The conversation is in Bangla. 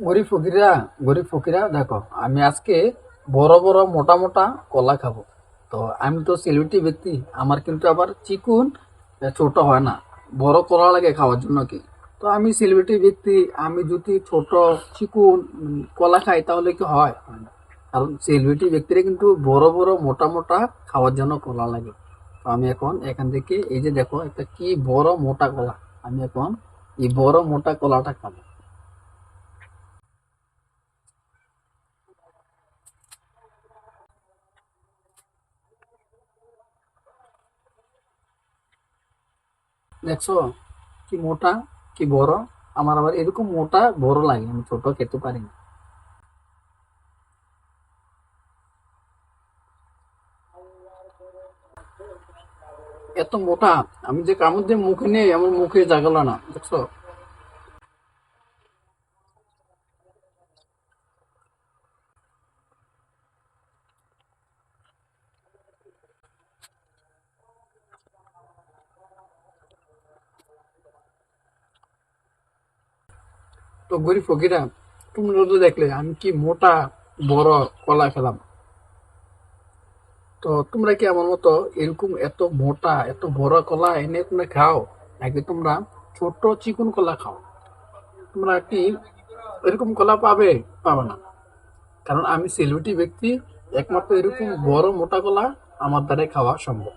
গরিব ফকিরা দেখো, আমি আজকে বড় বড় মোটা মোটা কলা খাবো। তো আমি তো সেলিব্রিটি ব্যক্তি, আমার কিন্তু আবার চিকুন ছোট হয় না, বড় কলা লাগে খাওয়ার জন্য কি। তো আমি সেলিব্রিটি ব্যক্তি, আমি যদি ছোট চিকুন কলা খাই তাহলে কি হয়? হয় না। কারণ সেলিব্রিটি ব্যক্তিরা কিন্তু বড় বড় মোটা মোটা খাওয়ার জন্য কলা লাগে। তো আমি এখন এখান থেকে এই যে দেখো একটা কি বড় মোটা কলা, আমি এখন এই বড় মোটা কলাটা খাবো। দেখছো কি মোটা, কি বড়। আমার আবার এরকম মোটা বড় লাগে, আমি ছোট খেতে পারি না। এত মোটা, আমি যে কামড় দিয়ে মুখে নেই আমার মুখে জাগালো না, দেখছো। তো গরিব ফকিরা, তোমরা তো দেখলে আমি কি মোটা বড় কলা খেলাম। তো তোমরা কি আমার মতো এরকম এত মোটা এত বড় কলা এনে তোমরা খাও, নাকি তোমরা ছোট চিকন কলা খাও? তোমরা কি এরকম কলা পাবে? পাবে না। কারণ আমি সেলিব্রিটি ব্যক্তি, একমাত্র এরকম বড় মোটা কলা আমার দ্বারা খাওয়া সম্ভব।